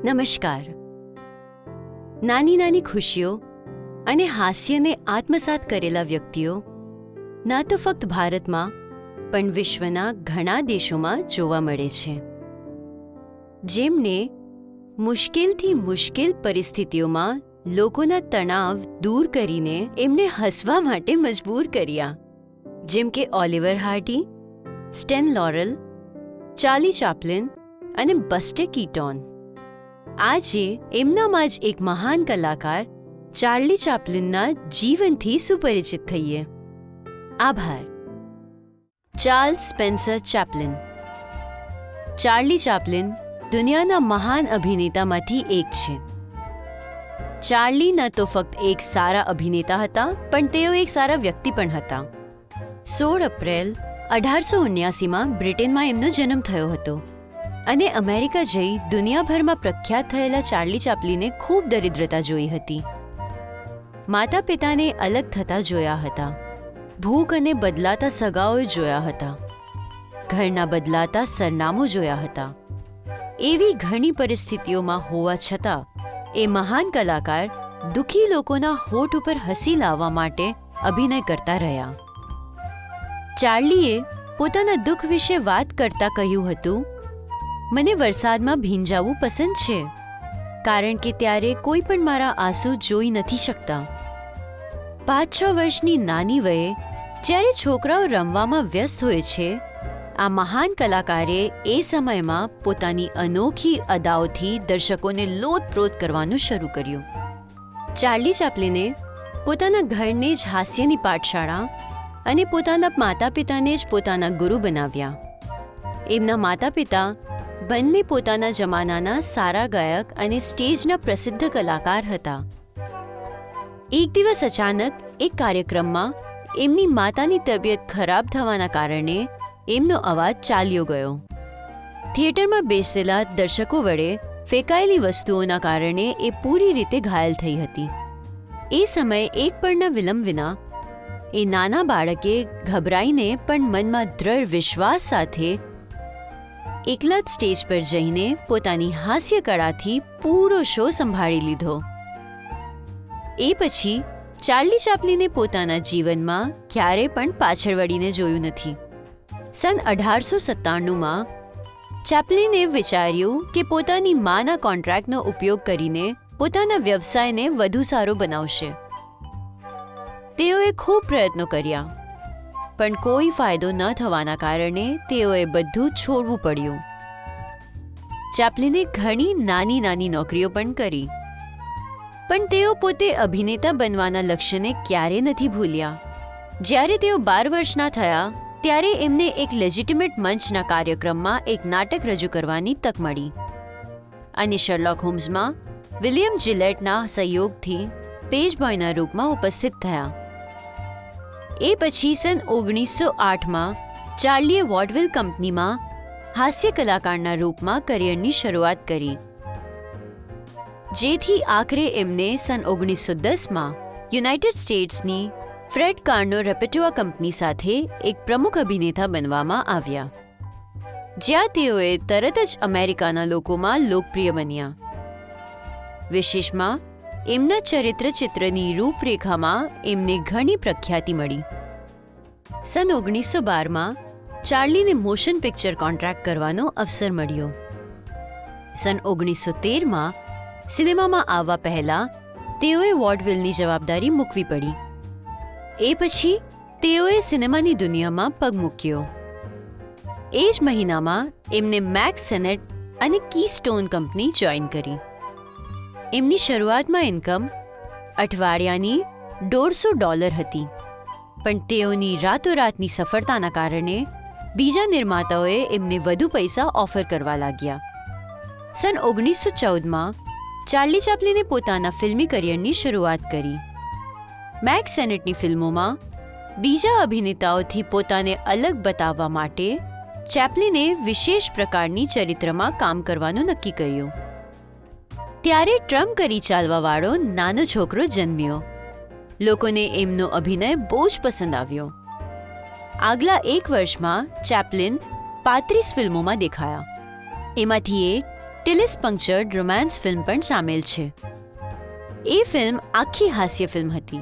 નમસ્કાર. નાની નાની ખુશીઓ અને હાસ્યને આત્મસાત કરેલા વ્યક્તિઓ ના તો ફક્ત ભારતમાં પણ વિશ્વના ઘણા દેશોમાં જોવા મળે છે, જેમને મુશ્કેલથી મુશ્કેલ પરિસ્થિતિઓમાં લોકોના તણાવ દૂર કરીને એમને હસવા માટે મજબૂર કર્યા, જેમ કે Oliver Hardy, Stan Laurel, Charlie Chaplin અને બસ્ટર કીટોન. આજે એમનામાં જ એક મહાન કલાકાર ચાર્લી ચેપ્લિનના જીવનથી સુપરિચિત થઈએ. આભાર. Charles Spencer Chaplin. Charlie Chaplin દુનિયાના મહાન અભિનેતામાંથી એક છે. ચાર્લી ન તો ફક્ત એક સારા અભિનેતા હતા, પણ તેઓ એક સારા વ્યક્તિ પણ હતા. 16 એપ્રિલ 1879માં બ્રિટનમાં એમનો જન્મ થયો હતો અને અમેરિકા જઈ દુનિયાભરમાં પ્રખ્યાત થયેલા ચાર્લી ચેપ્લિને ખૂબ દરિદ્રતા જોઈ હતી. માતા પિતાને અલગ થતા જોયા હતા, ભૂખ અને બદલાતા સગાઓ જોયા હતા, ઘરના બદલાતા સરનામું જોયા હતા. એવી ઘણી પરિસ્થિતિઓમાં હોવા છતાં એ મહાન કલાકાર દુઃખી લોકોના હોઠ ઉપર હસી લાવવા માટે અભિનય કરતા રહ્યા. ચાર્લીએ પોતાના દુઃખ વિશે વાત કરતા કહ્યું હતું, મને વરસાદમાં ભીંજાવું પસંદ છે, કારણ કે ત્યારે કોઈ પણ મારા આંસુ જોઈ નથી શકતા. 5-6 વર્ષની નાની વયે જ્યારે છોકરાઓ રમવામાં વ્યસ્ત હોય છે, આ મહાન કલાકારે એ સમયમાં પોતાની અનોખી અદાઓથી દર્શકોને લોટપોટ કરવાનું શરૂ કર્યું. ચાર્લી ચેપ્લિને પોતાના ઘરને જ હાસ્યની પાઠશાળા અને પોતાના માતા પિતાને જ પોતાના ગુરુ બનાવ્યા. એમના માતા પિતા બંને પોતાના જમાનાના સારા ગાયક અને સ્ટેજના પ્રસિદ્ધ કલાકાર હતા. એક દિવસ અચાનક એક કાર્યક્રમમાં એમની માતાની તબિયત ખરાબ થવાના કારણે એમનો અવાજ ચાલ્યો ગયો. થિયેટરમાં બેસેલા દર્શકો વડે ફેંકાયેલી વસ્તુઓના કારણે એ પૂરી રીતે ઘાયલ થઈ હતી. એ સમયે એક પળના વિલંબ વિના એ નાના બાળકે ગભરાઈને પણ મનમાં દ્રઢ વિશ્વાસ સાથે એકલા જ સ્ટેજ પર જઈને પોતાની હાસ્ય કળાથી પૂરો શો સંભાળી લીધો. એ પછી ચાર્લી ચેપ્લિને પોતાના જીવનમાં ક્યારેય પણ પાછળ વળીને જોયું નથી. સન 1897માં ચેપ્લિને વિચાર્યું કે પોતાની માના કોન્ટ્રાક્ટનો ઉપયોગ કરીને પોતાના વ્યવસાયને વધુ સારો બનાવશે. તેઓએ ખૂબ પ્રયત્નો કર્યા, પણ કોઈ ફાયદો ન થવાના કારણે તેઓએ બધું છોડવું પડ્યું. ચેપ્લિને ઘણી નાની નાની નોકરીઓ પણ કરી, પણ તેઓ પોતે અભિનેતા બનવાના લક્ષ્યને ક્યારે નથી ભૂલ્યા. જ્યારે તેઓ 12 વર્ષના થયા ત્યારે એમને એક લેજિટિમેટ મંચના કાર્યક્રમમાં એક નાટક રજૂ કરવાની તક મળી અને શર્લોક હોમ્સમાં વિલિયમ જિલેટના સહયોગથી પેજ બોયના રૂપમાં ઉપસ્થિત થયા. એ પછી સન 1908માં ચાર્લીએ વોડવિલ કંપનીમાં હાસ્ય કલાકારના રૂપમાં કરિયરની શરૂઆત કરી, જેથી આખરે એમને સન 1910માં યુનાઇટેડ સ્ટેટ્સની ફ્રેડ કાર્નો રેપેટુઆ કંપની સાથે એક પ્રમુખ અભિનેતા બનવામાં આવ્યા, જ્યાં તેઓએ તરત જ અમેરિકાના લોકોમાં લોકપ્રિય બન્યા. વિશેષમાં એમના ચરિત્રની રૂપરેખામાં એમને ઘણી પ્રખ્યાતિ મળી. સન 1912માં ચાર્લીને મોશન પિક્ચર કોન્ટ્રાક્ટ કરવાનો અવસર મળ્યો. સન 1913માં સિનેમામાં આવવા પહેલા તેઓએ વોડવિલની જવાબદારી મૂકવી પડી. એ પછી તેઓએ સિનેમાની દુનિયામાં પગ મૂક્યો. એ જ મહિનામાં એમને મેક્સ સેનેટ અને કીસ્ટોન કંપની જોઈન કરી. એમની શરૂઆતમાં ઇન્કમ અઠવાડિયાની $150 હતી, પણ તેઓની રાતોરાતની સફળતાના કારણે બીજા નિર્માતાઓએ એમને વધુ પૈસા ઓફર કરવા લાગ્યા. સન 1914માં ચાર્લી ચેપ્લિને પોતાના ફિલ્મી કરિયરની શરૂઆત કરી. મેક્સ સેનેટની ફિલ્મોમાં બીજા અભિનેતાઓથી પોતાને અલગ બતાવવા માટે ચેપ્લિને વિશેષ પ્રકારની ચરિત્રમાં કામ કરવાનું નક્કી કર્યું. ત્યારે ટ્રમ્પ કરી ચાલવાવાળો નાનો છોકરો જન્મ્યો. લોકોને એમનો અભિનય બહુ જ પસંદ આવ્યો. આગલા 1 વર્ષમાં ચેપ્લિન 35 ફિલ્મોમાં દેખાયા. એમાંથી એક ટિલિસ પંક્ચર્ડ રોમાન્સ ફિલ્મ પણ સામેલ છે. એ ફિલ્મ આખી હાસ્ય ફિલ્મ હતી.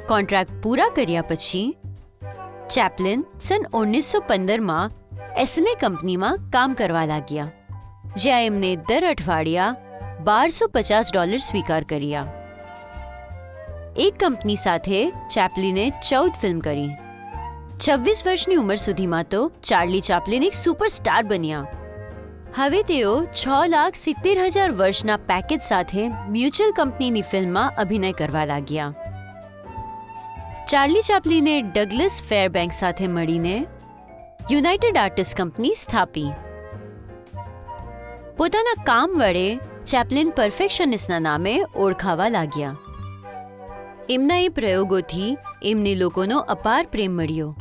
કોન્ટ્રાક્ટ પૂરા કર્યા પછી ચેપ્લિન સન 1915માં એસને કંપનીમાં કામ કરવા લાગ્યા, જ્યાં એમને દર અઠવાડિયા $1250 સ્વીકાર કર્યા. એક કંપની સાથે ચેપ્લિને 14 ફિલ્મ કરી. 26 વર્ષની ઉંમર સુધીમાં તો ચાર્લી ચેપ્લિન એક સુપરસ્ટાર બન્યા. હવે તેઓ 6,70,000 વર્ષના પેકેજ સાથે મ્યુચ્યુઅલ કંપનીની ફિલ્મમાં અભિનય કરવા લાગ્યા. ચાર્લી ચેપ્લિને ડગલસ ફેરબેન્ક્સ સાથે મળીને યુનાઇટેડ આર્ટિસ્ટ કંપની સ્થાપી. પોતાના કામ વડે ચેપ્લિન પરફેક્શનિસ્ટના નામે ઓળખાવા લાગ્યા. એમના એ પ્રયોગોથી એમને લોકોનો અપાર પ્રેમ મળ્યો.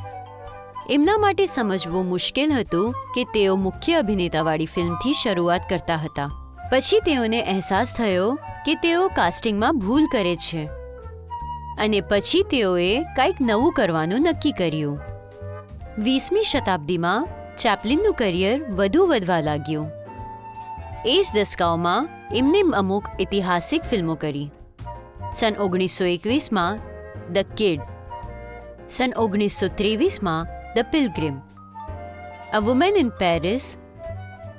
એમના માટે સમજવું મુશ્કેલ હતું કે તેઓ મુખ્ય અભિનેતાવાળી ફિલ્મથી શરૂઆત કરતા હતા. પછી તેઓને અહેસાસ થયો કે તેઓ કાસ્ટિંગમાં ભૂલ કરે છે અને પછી તેઓએ કંઈક નવું કરવાનું નક્કી કર્યું. 20મી શતાબ્દીમાં ચેપ્લિનનું કરિયર વધુ વધવા લાગ્યું. એ જ દસકાઓમાં એમને અમુક ઐતિહાસિક ફિલ્મો કરી. સન 1921માં ધ કિડ, સન 1923માં the pilgrim, a woman in Paris,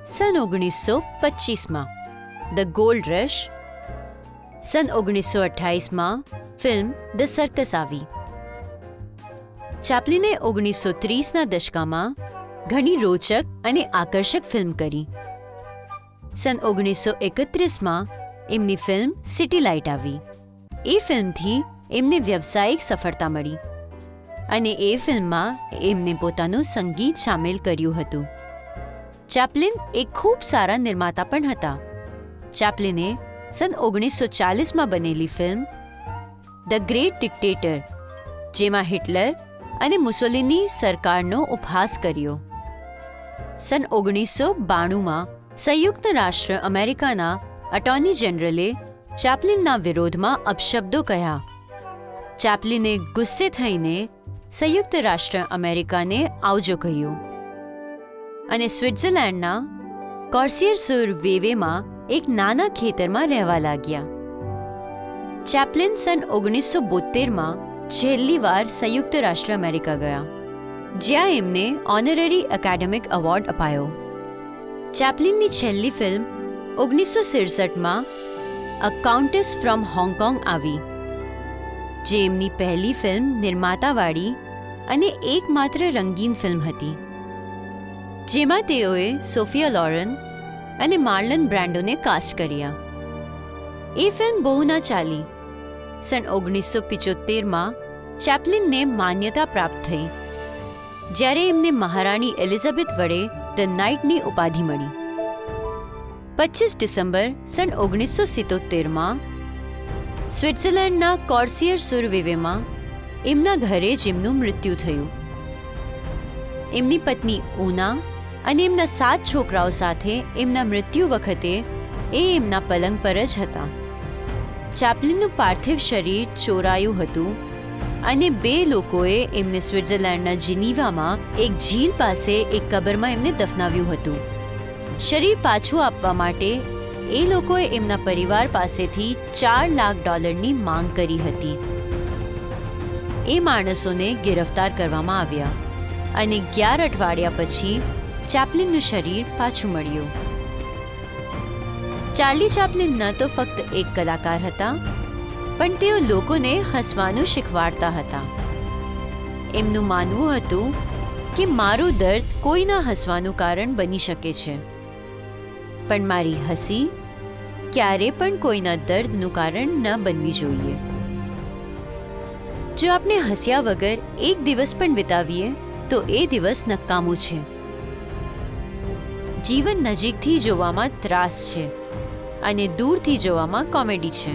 સન 1925માં ધ ગોલ્ડ રશ, સન 1928માં ફિલ્મ ધ સર્કસ આવી. ચેપ્લિને 1930ના દશકામાં ઘણી રોચક અને આકર્ષક ફિલ્મ કરી. સન 1931માં એમની ફિલ્મ સિટી લાઇટ આવી. એ ફિલ્મથી એમને વ્યવસાયિક સફળતા મળી અને એ ફિલ્મમાં એમને પોતાનું સંગીત સામેલ કર્યું હતું. ચેપ્લિન એક ખૂબ સારા નિર્માતા પણ હતા. ચેપ્લિને સન 1940માં બનેલી ફિલ્મ ધ ગ્રેટ ડિક્ટેટર, જેમાં હિટલર અને મુસોલિની સરકારનો ઉપહાસ કર્યો. સન 1992માં સંયુક્ત રાષ્ટ્ર અમેરિકાના એટોર્ની જનરલે ચેપ્લિનના વિરોધમાં અપશબ્દો કહ્યા. ચેપ્લિને ગુસ્સે થઈને સંયુક્ત રાષ્ટ્ર અમેરિકાને આવજો કહ્યું અને સ્વિટ્ઝરલેન્ડના કોર્સિયર-સુર-વેવેમાં એક નાના ખેતરમાં રહેવા લાગ્યા. ચેપ્લિન સન 1972માં છેલ્લી વાર સંયુક્ત રાષ્ટ્ર અમેરિકા ગયા, જ્યાં એમને ઓનરરી એકેડેમિક એવોર્ડ અપાયો. ચેપ્લિનની છેલ્લી film 1967માં a countess from Hong Kong આવી, જે એમની પહેલી ફિલ્મ નિર્માતાવાળી અને એકમાત્ર રંગીન ફિલ્મ હતી, જેમાં તેઓએ સોફિયા લોરેન અને માર્લન બ્રાન્ડોને કાસ્ટ કર્યા. એ ફિલ્મ બહુ ના ચાલી. સન 1975માં ચેપ્લિનને માન્યતા પ્રાપ્ત થઈ, જ્યારે એમને મહારાણી એલિઝાબેથ વડે ધ નાઇટની ઉપાધિ મળી. 25 ડિસેમ્બર સન 1977માં સ્વિટ્ઝરલેન્ડના કોર્સિયર-સુર-વેવેમાં એમના ઘરે જ એમનું મૃત્યુ થયું. એમની પત્ની ઉના અને એમના 7 છોકરાઓ સાથે એમના મૃત્યુ વખતે એ એમના પલંગ પર જ હતા. ચેપ્લિનનું પાર્થિવ શરીર ચોરાયું હતું અને 2 લોકોએ એમને સ્વિટ્ઝરલેન્ડના જીનીવામાં એક ઝીલ પાસે એક કબરમાં એમને દફનાવ્યું હતું. શરીર પાછું આપવા માટે એ લોકોએ એમના પરિવાર પાસેથી $4 લાખ માંગ કરી હતી. એ માણસોને ગિરફ્તાર કરવામાં આવ્યા અને 11 અઠવાડિયા પછી ચેપ્લિનનું શરીર પાછું મળ્યું. ચાર્લી ચેપ્લિન ન તો ફક્ત એક કલાકાર હતા, પણ તેઓ લોકોને હસવાનું શીખવાડતા હતા. એમનું માનવું હતું કે મારું દર્દ કોઈના હસવાનું કારણ બની શકે છે, પણ મારી હસી ક્યારે પણ કોઈના દર્દનું કારણ ન બનવી જોઈએ. જો આપણે હસ્યા વગર એક દિવસ પણ વિતાવીએ તો એ દિવસ નકામું છે. જીવન નજીકથી જોવામાં ત્રાસ છે અને દૂરથી જોવામાં કોમેડી છે.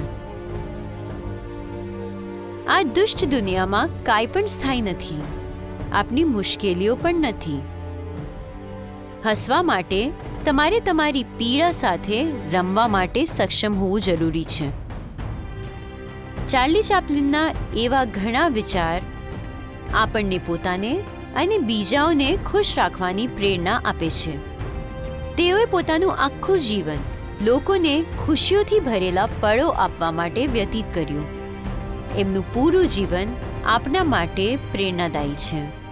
આ દુષ્ટ દુનિયામાં કાંઈ પણ સ્થાયી નથી. આપની મુશ્કેલીઓ પણ નથી. હસવા માટે તમારે તમારી પીડા સાથે રમવા માટે સક્ષમ હોવું જરૂરી છે. ચાર્લી ચેપ્લિનના એવા ઘણા વિચાર આપણને પોતાને અને બીજાઓને ખુશ રાખવાની પ્રેરણા આપે છે. તેઓએ પોતાનું આખું જીવન લોકોને ખુશીઓથી ભરેલા પળો આપવા માટે વ્યતીત કર્યું. એમનું પૂરું જીવન આપના માટે પ્રેરણાદાયી છે.